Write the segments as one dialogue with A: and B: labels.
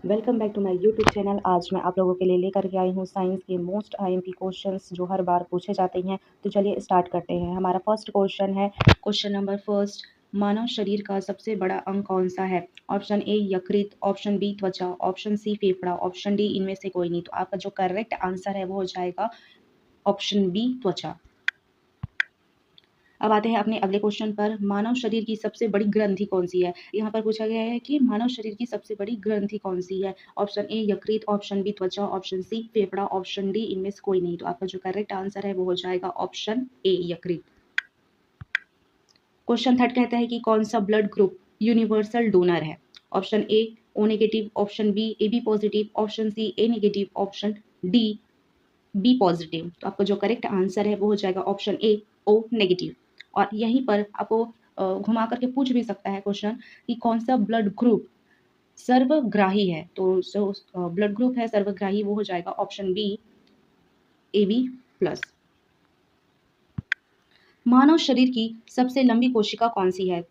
A: Welcome back to my YouTube channel. आज मैं आप लोगों के लिए लेकर के आई हूँ साइंस के मोस्ट आईएमपी क्वेश्चंस जो हर बार पूछे जाते हैं। तो चलिए स्टार्ट करते हैं। हमारा फर्स्ट क्वेश्चन है, क्वेश्चन नंबर फर्स्ट, मानव शरीर का सबसे बड़ा अंग कौन सा है? ऑप्शन ए यकृत, ऑप्शन बी त्वचा, ऑप्शन सी फेफड़ा, ऑप्शन डी इनमें से कोई नहीं। तो आपका जो करेक्ट आंसर है वो हो जाएगा ऑप्शन बी त्वचा। अब आते हैं अपने अगले क्वेश्चन पर, मानव शरीर की सबसे बड़ी ग्रंथि कौन सी है? यहाँ पर पूछा गया है कि मानव शरीर की सबसे बड़ी ग्रंथि कौन सी है? ऑप्शन ए यकृत, ऑप्शन बी त्वचा, ऑप्शन सी फेफड़ा, ऑप्शन डी इनमें से कोई नहीं। तो आपका जो करेक्ट आंसर है वो हो जाएगा ऑप्शन ए यकृत। क्वेश्चन थर्ड कहता है कि कौन सा ब्लड ग्रुप यूनिवर्सल डोनर है? Option A O negative, option B A B positive, option C A negative, option D B positive. तो आपका जो करेक्ट आंसर है वो हो जाएगा ऑप्शन ए ओ नेगेटिव। और यहीं पर आपको घुमा करके पूछ भी सकता है क्वेश्चन कि कौन सा ब्लड ग्रुप सर्वग्राही है? तो जो ब्लड ग्रुप है सर्वग्राही वो हो जाएगा option B A B plus. मानव शरीर की सबसे लंबी कोशिका कौन सी है?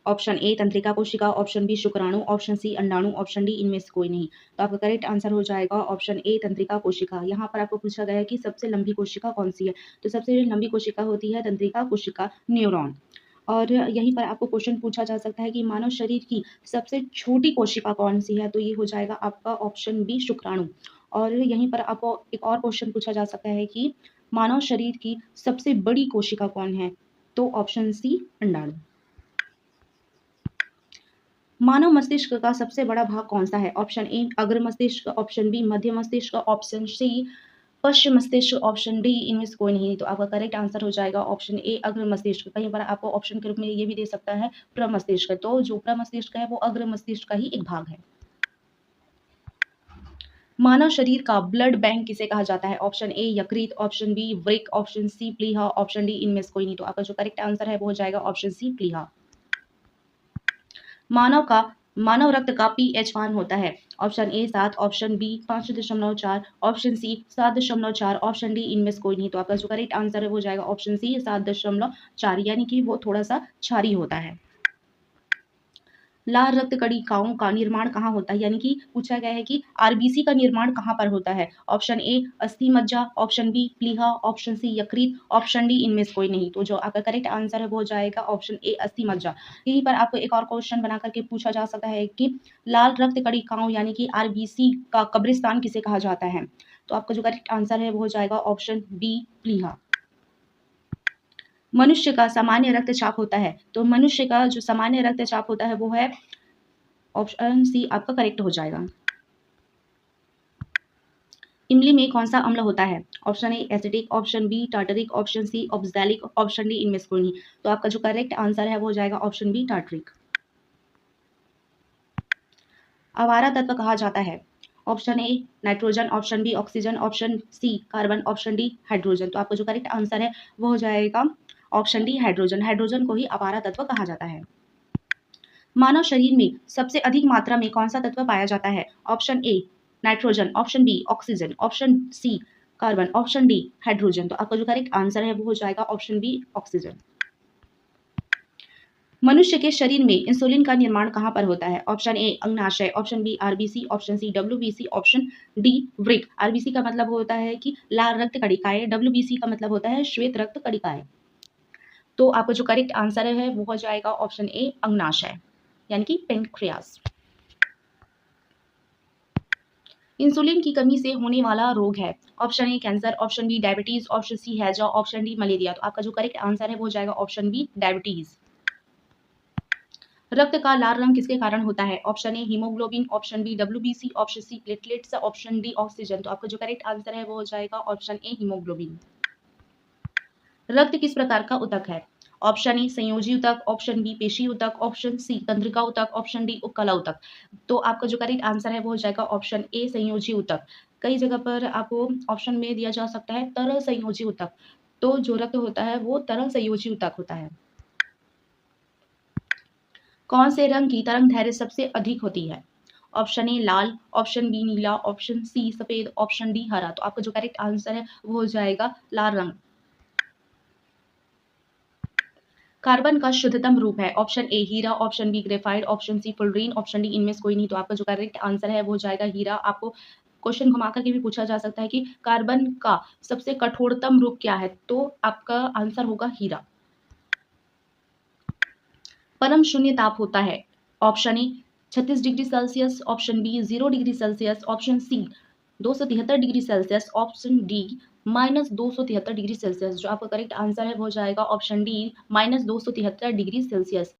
A: ऑप्शन ए तंत्रिका कोशिका, ऑप्शन बी शुक्राणु, ऑप्शन सी अंडाणु, ऑप्शन डी इनमें से कोई नहीं। तो आपका करेक्ट आंसर हो जाएगा ऑप्शन ए तंत्रिका कोशिका। यहाँ पर आपको पूछा गया है कि सबसे लंबी कोशिका कौन सी है? तो सबसे लंबी कोशिका होती है तंत्रिका कोशिका न्यूरॉन। और यहीं पर आपको क्वेश्चन पूछा जा सकता है कि मानव शरीर की सबसे छोटी कोशिका कौन सी है? तो ये हो जाएगा आपका ऑप्शन बी शुक्राणु। और यहीं पर आपको एक और क्वेश्चन पूछा जा सकता है कि मानव शरीर की सबसे बड़ी कोशिका कौन है? तो ऑप्शन सी अंडाणु। मानव मस्तिष्क का सबसे बड़ा भाग कौन सा है? ऑप्शन ए अग्र मस्तिष्क, ऑप्शन बी मध्य मस्तिष्क, ऑप्शन सी पश्चिम मस्तिष्क, ऑप्शन डी इनमें से कोई नहीं। तो आपका करेक्ट आंसर हो जाएगा ऑप्शन ए अग्र मस्तिष्क। कहीं पर आपको ऑप्शन के रूप में ये भी दे सकता है प्रमस्तिष्क। तो जो प्रमस्तिष्क है वो अग्र मस्तिष्क का ही एक भाग है। मानव शरीर का ब्लड बैंक किसे कहा जाता है? ऑप्शन ए यकृत, ऑप्शन बी वृक्क, ऑप्शन सी प्लीहा, ऑप्शन डी इनमें से कोई नहीं। तो आपका जो करेक्ट आंसर है वो हो जाएगा ऑप्शन सी प्लीहा। मानव रक्त का पीएच मान होता है? Option A 7, option B 5.4, option C 7.4, option D इनमें से कोई नहीं। तो आपका जो करेक्ट आंसर है वो जाएगा ऑप्शन सी 7.4, यानी कि वो थोड़ा सा क्षारीय होता है। लाल रक्त कणिकाओं का निर्माण कहाँ होता है? यानी कि पूछा गया है कि आरबीसी का निर्माण कहाँ पर होता है? ऑप्शन ए अस्थि मज्जा, ऑप्शन बी प्लीहा, ऑप्शन सी यकृत, ऑप्शन डी इनमें से कोई नहीं। तो जो आपका करेक्ट आंसर है वो हो जाएगा ऑप्शन ए अस्थि मज्जा। यहीं पर आपको एक और क्वेश्चन बना करके पूछा जा सकता है कि लाल रक्त कणिकाओं यानी कि आरबीसी का कब्रिस्तान किसे कहा जाता है? तो आपका जो करेक्ट आंसर है वो हो जाएगा ऑप्शन बी प्लीहा। मनुष्य का सामान्य रक्तचाप होता है? तो मनुष्य का जो सामान्य रक्तचाप होता है वो है ऑप्शन सी आपका करेक्ट हो जाएगा। इमली में कौन सा अम्ल होता है? Option A acidic, option B tartaric, option C oxalic, option D इनमें से कोई नहीं। तो आपका जो करेक्ट आंसर है वो हो जाएगा ऑप्शन बी टार्टरिक। आवारा तत्व कहा जाता है? Option A nitrogen, option B oxygen, option C carbon, option D hydrogen. तो आपका जो करेक्ट आंसर है वो हो जाएगा ऑप्शन डी हाइड्रोजन। हाइड्रोजन को ही आवारा तत्व कहा जाता है। मानव शरीर में सबसे अधिक मात्रा में कौन सा तत्व पाया जाता है? Option A nitrogen, option B oxygen, option C carbon, option D hydrogen. तो आपका जो करेक्ट आंसर है वो हो जाएगा ऑप्शन बी ऑक्सीजन। मनुष्य के शरीर में इंसुलिन का निर्माण कहाँ पर होता है? ऑप्शन ए अंगनाशय, option B RBC, option C WBC, option D वृक्क। आरबीसी का मतलब होता है कि लाल रक्त कणिकाएं, डब्ल्यूबीसी का मतलब होता है श्वेत रक्त कणिकाएं। तो आपका जो करेक्ट आंसर है वो हो जाएगा ऑप्शन ए अंगनाशय, यानी कि पेनक्रियास। इंसुलिन की कमी से होने वाला रोग है? Option A cancer, option B diabetes, option C हैजा, ऑप्शन डी मलेरिया। तो आपका जो करेक्ट आंसर है वो हो जाएगा ऑप्शन बी डायबिटीज। रक्त का लाल रंग किसके कारण होता है? Option A haemoglobin, option B WBC, option C platelets, option D oxygen. तो आपका जो करेक्ट आंसर है वो हो जाएगा ऑप्शन ए हीमोग्लोबिन। रक्त किस प्रकार का ऊतक है? ऑप्शन ए संयोजी ऊतक, ऑप्शन बी पेशी ऊतक, ऑप्शन सी तंत्रिका ऊतक, ऑप्शन डी उपकला ऊतक। तो आपका जो करेक्ट आंसर है वो हो जाएगा ऑप्शन ए संयोजी ऊतक। कई जगह पर आपको ऑप्शन में दिया जा सकता है तरल संयोजी ऊतक। तो जो रक्त होता है वो तरल संयोजी ऊतक होता है। कौन से रंग की तरंग दैर्घ्य सबसे अधिक होती है? ऑप्शन ए लाल, ऑप्शन बी नीला, ऑप्शन सी सफेद, ऑप्शन डी हरा। तो आपका जो करेक्ट आंसर है वो हो जाएगा लाल रंग। कार्बन का शुद्धतम रूप है ऑप्शन ए हीरा, option B graphite, option C fullerene, option D इनमें से कोई नहीं। तो आपका जो करेक्ट आंसर है वो हो जाएगा हीरा। आपको क्वेश्चन घुमा करके भी पूछा जा सकता है कि कार्बन का सबसे कठोरतम रूप क्या है, तो आपका आंसर होगा हीरा। परम शून्य ताप होता है option A 36 degree Celsius, option B 0 degree Celsius, option C 273 degree Celsius, option D -273 degree Celsius. जो आपका करेक्ट आंसर है वो हो जाएगा ऑप्शन डी -273 डिग्री सेल्सियस।